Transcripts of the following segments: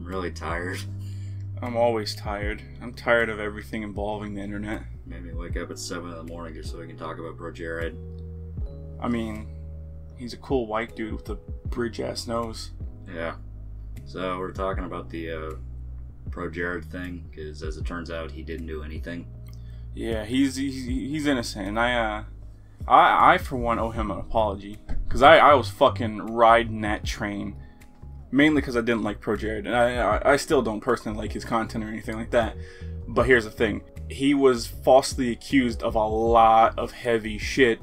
really tired. I'm always tired. I'm tired of everything involving the internet. Made me wake up at 7 in the morning just so we can talk about Projared. I mean, he's a cool white dude with a bridge-ass nose. Yeah. So we're talking about the Projared thing, because as it turns out, he didn't do anything. Yeah, he's innocent, and I for one owe him an apology, because I was fucking riding that train, mainly because I didn't like Projared, and I still don't personally like his content or anything like that. But here's the thing: he was falsely accused of a lot of heavy shit,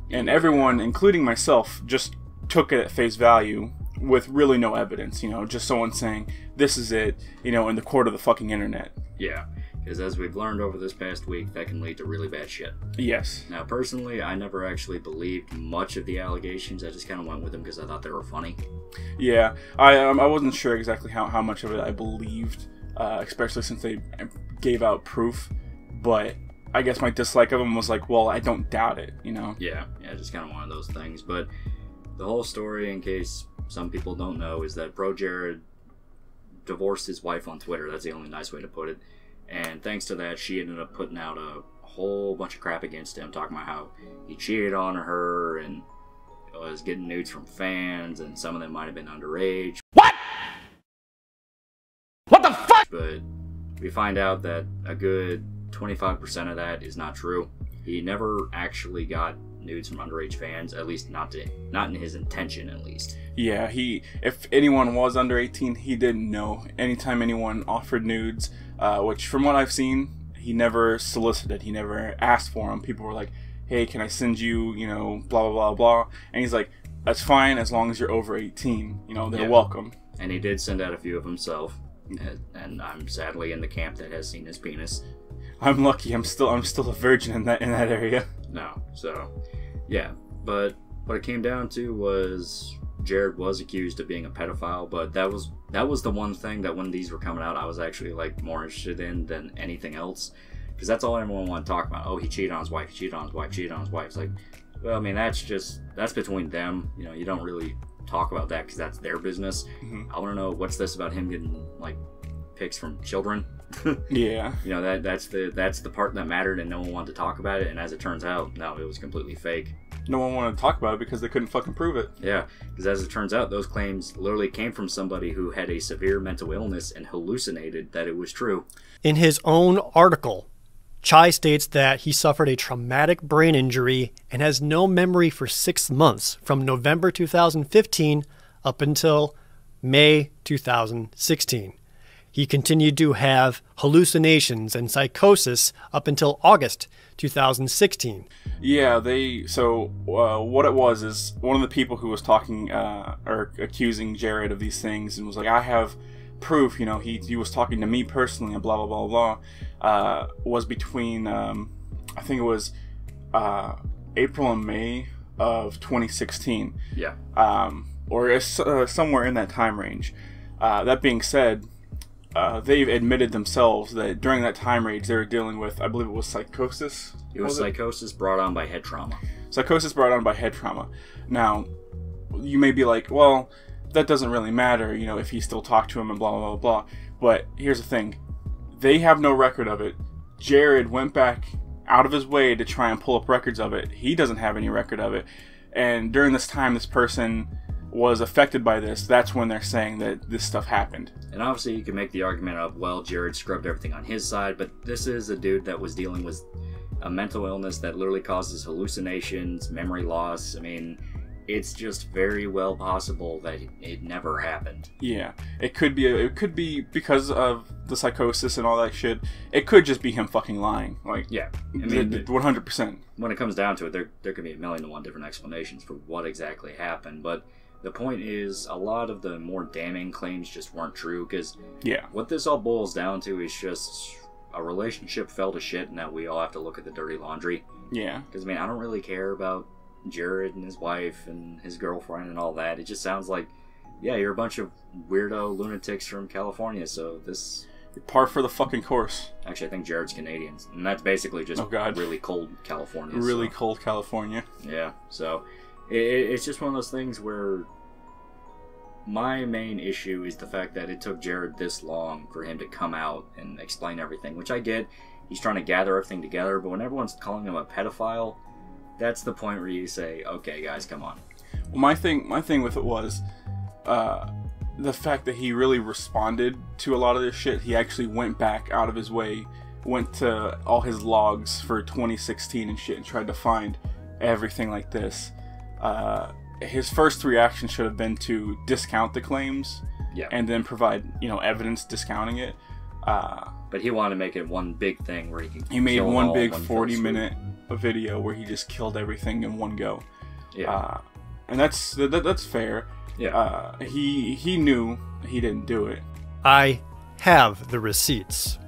and everyone, including myself, just took it at face value with really no evidence. You know, just someone saying this is it. You know, in the court of the fucking internet. Yeah. Because as we've learned over this past week, that can lead to really bad shit. Yes. Now, personally, I never actually believed much of the allegations. I just kind of went with them because I thought they were funny. Yeah, I wasn't sure exactly how much of it I believed, especially since they gave out proof. But I guess my dislike of them was like, well, I don't doubt it, you know? Yeah, just kind of one of those things. But the whole story, in case some people don't know, is that Projared divorced his wife on Twitter. That's the only nice way to put it. And thanks to that, she ended up putting out a whole bunch of crap against him, talking about how he cheated on her and was getting nudes from fans, and some of them might have been underage. What? What the fuck? But we find out that a good 25% of that is not true. He never actually got nudes from underage fans, at least not in his intention, at least. Yeah, if anyone was under 18, he didn't know. Anytime anyone offered nudes, which from what I've seen, he never solicited, he never asked for them. People were like, hey, can I send you, you know, blah, blah, blah, blah. And he's like, that's fine as long as you're over 18. You know, they're welcome. And he did send out a few of himself. And I'm sadly in the camp that has seen his penis. I'm lucky. I'm still a virgin in that area. No, so yeah. But what it came down to was Jared was accused of being a pedophile, but that was the one thing that when these were coming out, I was actually like more interested in than anything else, because that's all everyone wanted to talk about. Oh, he cheated on his wife. He cheated on his wife. Cheated on his wife. It's like, well, I mean, that's between them. You know, you don't really talk about that because that's their business. I want to know what's this about him getting like pics from children. Yeah. You know, that's the part that mattered, and no one wanted to talk about it. And as it turns out, no, it was completely fake. No one wanted to talk about it because they couldn't fucking prove it. Yeah, because as it turns out, those claims literally came from somebody who had a severe mental illness and hallucinated that it was true. In his own article, Chai states that he suffered a traumatic brain injury and has no memory for 6 months from November 2015 up until May 2016. He continued to have hallucinations and psychosis up until August 2016. Yeah, what it was is one of the people who was talking or accusing Jared of these things and was like, I have proof, you know, he was talking to me personally and blah, blah, blah, blah, was between, I think it was April and May of 2016. Yeah. Or somewhere in that time range. That being said, they've admitted themselves that during that time range they were dealing with, I believe it was psychosis. It was psychosis brought on by head trauma. Psychosis brought on by head trauma. Now, you may be like, well, that doesn't really matter, you know, if he still talked to him and blah, blah, blah, blah. But here's the thing. They have no record of it. Jared went back out of his way to try and pull up records of it. He doesn't have any record of it. And during this time, this person was affected by this. That's when they're saying that this stuff happened. And obviously you can make the argument of, well, Jared scrubbed everything on his side, but this is a dude that was dealing with a mental illness that literally causes hallucinations, memory loss. I mean, it's just very well possible that it never happened. Yeah, it could be because of the psychosis and all that shit. It could just be him fucking lying. Like, yeah, I mean, 100%. When it comes down to it, there could be 1,000,001 different explanations for what exactly happened, but the point is, a lot of the more damning claims just weren't true, because what this all boils down to is just a relationship fell to shit, and that we all have to look at the dirty laundry. Yeah. Because, I mean, I don't really care about Jared and his wife and his girlfriend and all that. It just sounds like, yeah, you're a bunch of weirdo lunatics from California, so this... You're par for the fucking course. Actually, I think Jared's Canadian, and that's basically just really cold California. Really cold California. Yeah, so... It's just one of those things where my main issue is the fact that it took Jared this long for him to come out and explain everything, which I get. He's trying to gather everything together, but when everyone's calling him a pedophile, that's the point where you say, okay, guys, come on. Well, my thing with it was the fact that he really responded to a lot of this shit. He actually went back out of his way, went to all his logs for 2016 and shit, and tried to find everything like this. His first reaction should have been to discount the claims, and then provide, evidence discounting it. But he wanted to make it one big thing where he made one big 40-minute video where he just killed everything in one go. Yeah. And that's fair. Yeah. He knew he didn't do it. I have the receipts.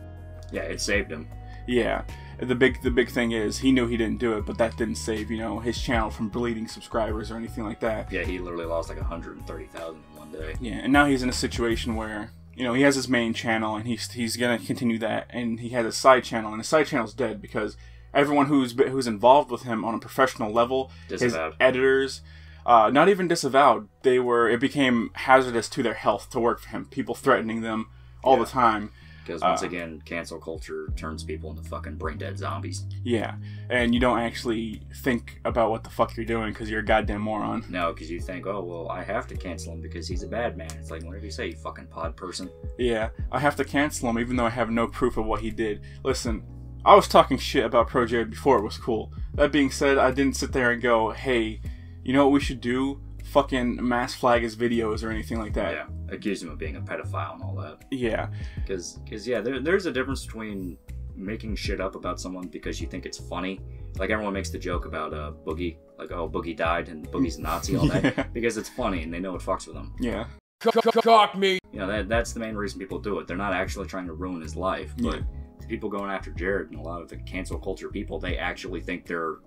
Yeah, it saved him. Yeah. The big thing is he knew he didn't do it, but that didn't save, his channel from bleeding subscribers or anything like that. Yeah, he literally lost like 130,000 in one day. Yeah, and now he's in a situation where he has his main channel, and he's gonna continue that, and he has a side channel, and his side channel's dead because everyone who's involved with him on a professional level, disavowed. His editors, not even disavowed, it became hazardous to their health to work for him. People threatening them all the time. Because once again, cancel culture turns people into fucking brain-dead zombies. Yeah, and you don't actually think about what the fuck you're doing because you're a goddamn moron. No, because you think, oh, well, I have to cancel him because he's a bad man. It's like, whatever you say, you fucking pod person. Yeah, I have to cancel him even though I have no proof of what he did. Listen, I was talking shit about Projared before it was cool. That being said, I didn't sit there and go, hey, you know what we should do? Fucking mass flag his videos or anything like that. Yeah, accuse him of being a pedophile and all that. Yeah. Because there's a difference between making shit up about someone because you think it's funny. Like, everyone makes the joke about Boogie. Like, oh, Boogie died and Boogie's a Nazi, all that. Because it's funny and they know it fucks with them. Yeah. Cock me! That's the main reason people do it. They're not actually trying to ruin his life. But the people going after Jared and a lot of the cancel culture people, they actually think they're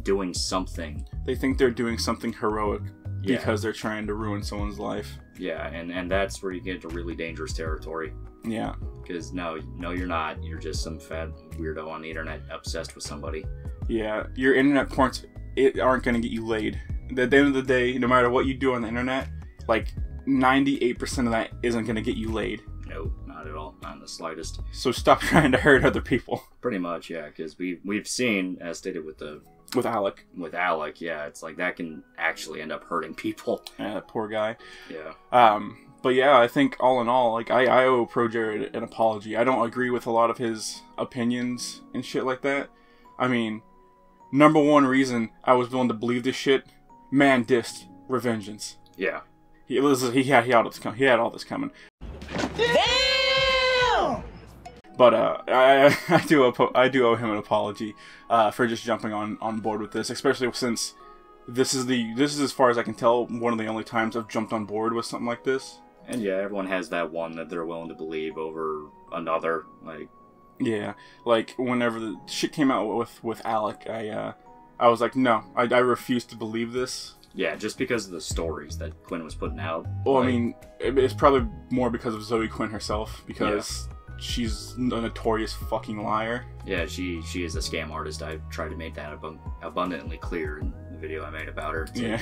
doing something. They think they're doing something heroic. Because they're trying to ruin someone's life. Yeah, and that's where you get into really dangerous territory. Yeah. Because no, you're not. You're just some fat weirdo on the internet obsessed with somebody. Yeah, your internet porns aren't going to get you laid. At the end of the day, no matter what you do on the internet, like 98% of that isn't going to get you laid. No, not at all. Not in the slightest. So stop trying to hurt other people. Pretty much, yeah. Because we've seen, as stated with Alec. With Alec, yeah, it's like that can actually end up hurting people. Yeah, that poor guy. Yeah. But yeah, I think all in all, like I owe Projared an apology. I don't agree with a lot of his opinions and shit like that. I mean, number one reason I was willing to believe this shit, man dissed Revengeance. Yeah. He had all this coming. Damn! But I do owe him an apology for just jumping on board with this, especially since this is as far as I can tell one of the only times I've jumped on board with something like this. And yeah, everyone has that one that they're willing to believe over another. Like, yeah, like whenever the shit came out with Alec, I was like, no, I refuse to believe this. Yeah, just because of the stories that Quinn was putting out. Well, like, I mean, it's probably more because of Zoe Quinn herself, because she's a notorious fucking liar. Yeah, she is a scam artist. I tried to make that abundantly clear in the video I made about her. Yeah.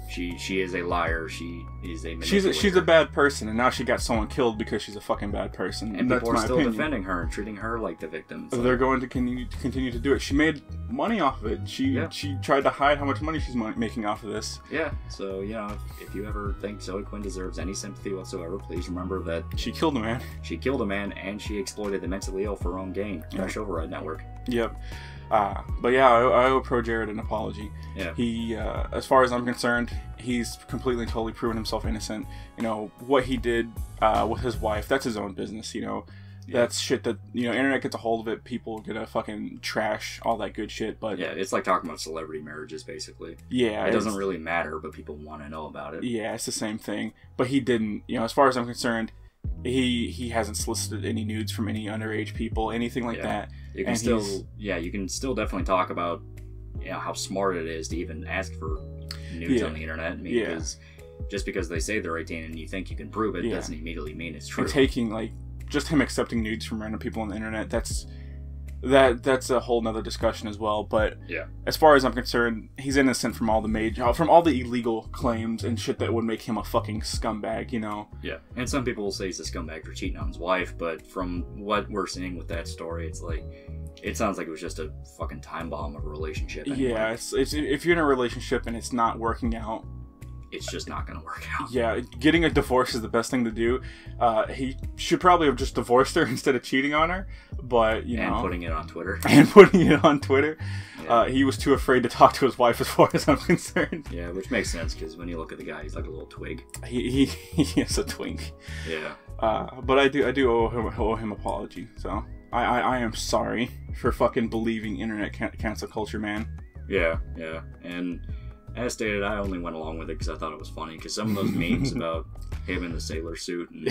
She is a liar. She is a manipulator. She's a bad person, and now she got someone killed because she's a fucking bad person. And that's people are still opinion. defending her and treating her like the victim. They're going to continue to do it. She made money off of it. She tried to hide how much money she's making off of this. Yeah, so, if you ever think Zoe Quinn deserves any sympathy whatsoever, please remember that she killed a man. She killed a man, and she exploited the mentally ill for her own gain. Crash Override Network. Yep. But yeah, I owe Projared an apology. Yeah. He, as far as I'm concerned, he's completely and totally proven himself innocent. What he did with his wife, that's his own business, That's shit that, internet gets a hold of it, people gonna fucking trash all that good shit, but... Yeah, it's like talking about celebrity marriages, basically. Yeah. It doesn't really matter, but people want to know about it. Yeah, it's the same thing. But he didn't, as far as I'm concerned, he hasn't solicited any nudes from any underage people, anything like that. You can you can still definitely talk about how smart it is to even ask for nudes on the internet. I mean, because just because they say they're 18 and you think you can prove it doesn't immediately mean it's true. And taking just him accepting nudes from random people on the internet, that's a whole nother discussion as well. But Yeah. as far as I'm concerned, he's innocent from all the illegal claims and shit that would make him a fucking scumbag, you know? Yeah. And some people will say he's a scumbag for cheating on his wife, but from what we're seeing with that story, it's like, it sounds like it was just a fucking time bomb of a relationship. Anyway. Yeah, it's if you're in a relationship and it's not working out, it's just not gonna work out. yeah, getting a divorce is the best thing to do. He should probably have just divorced her instead of cheating on her, but, you know. And putting it on Twitter. And putting it on Twitter. Yeah. He was too afraid to talk to his wife as far as I'm concerned. Yeah, which makes sense, because when you look at the guy, he's like a little twig. He is a twink. Yeah. But I do owe him apology, so I am sorry for fucking believing internet cancel culture, man. Yeah, yeah. And as stated, I only went along with it because I thought it was funny, because some of those memes about him in the sailor suit and...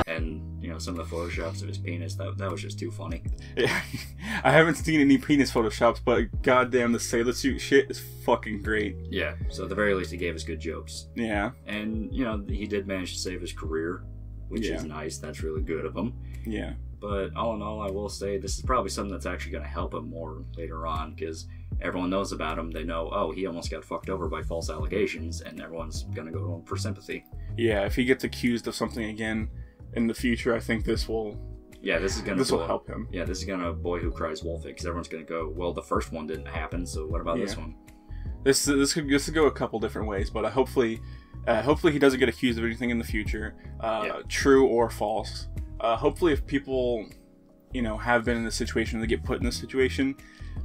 and, you know, some of the photoshops of his penis, that was just too funny. Yeah. I haven't seen any penis photoshops, but goddamn, the sailor suit shit is fucking great. Yeah, so at the very least he gave us good jokes. Yeah. And, you know, he did manage to save his career, which is nice. That's really good of him. Yeah. But all in all, I will say this is probably something that's actually going to help him more later on, because everyone knows about him. They know, oh, he almost got fucked over by false allegations, and everyone's going to go to him for sympathy. Yeah, if he gets accused of something again in the future, I think this will... Yeah, this will help him. Yeah, this is going to boy who cries wolf it, because everyone's going to go, well, the first one didn't happen, so what about this one? This could go a couple different ways, but hopefully he doesn't get accused of anything in the future, true or false. Hopefully, if people, you know, have been in this situation, they get put in this situation,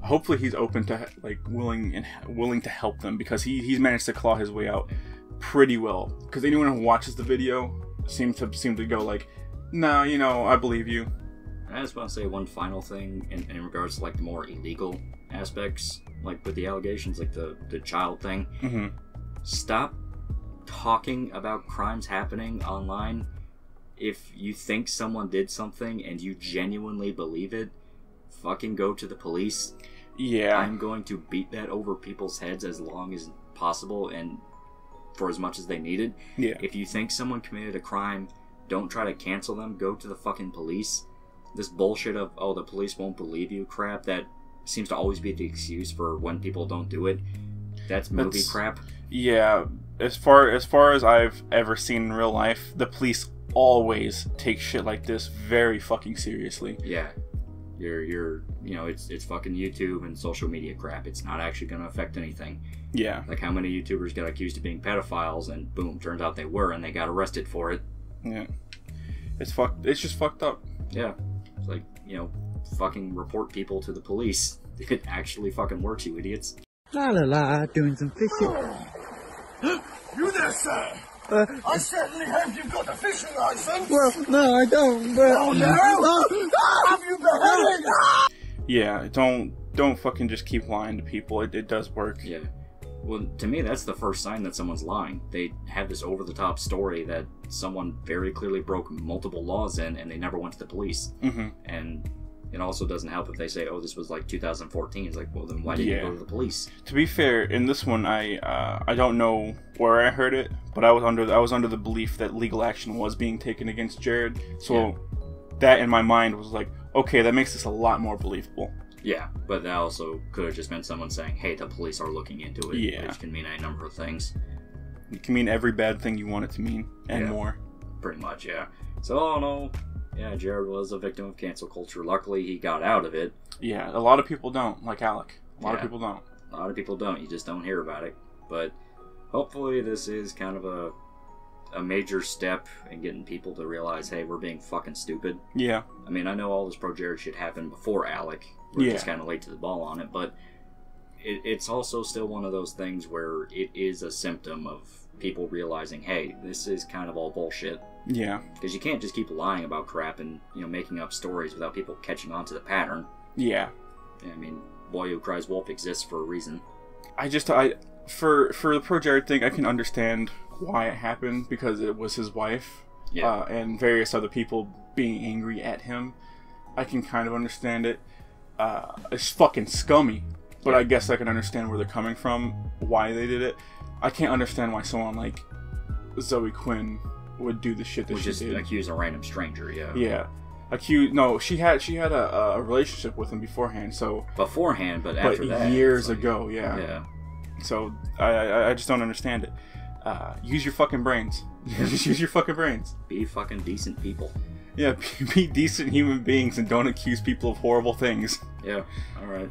hopefully he's open to, like, willing to help them, because he's managed to claw his way out pretty well. Because anyone who watches the video seems to go like, nah, you know, I believe you. I just want to say one final thing in regards to, like, the more illegal aspects, like with the allegations, like the child thing. Mm-hmm. Stop talking about crimes happening online. If you think someone did something and you genuinely believe it, fucking go to the police. Yeah. I'm going to beat that over people's heads as long as possible and for as much as they need it. Yeah. If you think someone committed a crime, don't try to cancel them. Go to the fucking police. This bullshit of, oh, the police won't believe you crap, that seems to always be the excuse for when people don't do it. That's movie crap. Yeah. As far as I've ever seen in real life, the police always take shit like this very fucking seriously. Yeah. You're you know, it's fucking YouTube and social media crap. It's not actually going to affect anything. Yeah. Like how many YouTubers got accused of being pedophiles and boom, turns out they were and they got arrested for it. Yeah. It's just fucked up. Yeah. It's like, you know, fucking report people to the police. It actually fucking works, you idiots. La la la, doing some fishing. You there, sir? I certainly hope you've got a fishing license. Well, no, I don't, but... Oh, no? Have you beheaded? Yeah, don't fucking just keep lying to people. It does work. Yeah. Well, to me, that's the first sign that someone's lying. They have this over-the-top story that someone very clearly broke multiple laws in, and they never went to the police. Mm-hmm. And it also doesn't help if they say, oh, this was like 2014. It's like, well, then why didn't you go to the police? To be fair, in this one, I don't know where I heard it, but I was under the belief that legal action was being taken against Jared. So that in my mind was like, okay, that makes this a lot more believable. Yeah, but that also could have just been someone saying, hey, the police are looking into it, which can mean a number of things. It can mean every bad thing you want it to mean, and more. Pretty much, yeah. So, all in all, yeah, Jared was a victim of cancel culture. Luckily, he got out of it. Yeah, a lot of people don't, like Alec. A lot of people don't. A lot of people don't. You just don't hear about it. But hopefully this is kind of a major step in getting people to realize, hey, we're being fucking stupid. Yeah. I mean, I know all this Projared shit happened before Alec. We're just kind of late to the ball on it, but it's also still one of those things where it is a symptom of people realizing, hey, this is kind of all bullshit. Yeah. Because you can't just keep lying about crap and, you know, making up stories without people catching on to the pattern. Yeah. I mean, Boy Who Cries Wolf exists for a reason. For the Projared thing, I can understand why it happened, because it was his wife. Yeah. And various other people being angry at him. I can kind of understand it. It's fucking scummy, but I guess I can understand where they're coming from, why they did it. I can't understand why someone like Zoe Quinn would do the shit that Would she just did. accuse a random stranger, yeah. Yeah. No, she had a relationship with him beforehand, so Beforehand, but after that, years like, ago, yeah. Yeah. So I just don't understand it. Use your fucking brains. Just use your fucking brains. Be fucking decent people. Yeah, be decent human beings and don't accuse people of horrible things. Yeah. All right.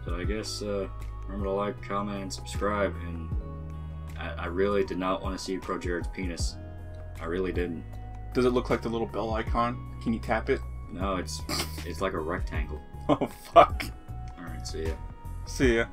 So I guess remember to like, comment, and subscribe. And I really did not want to see Projared's penis. I really didn't. Does it look like the little bell icon? Can you tap it? No, it's like a rectangle. Oh fuck. All right. See ya. See ya.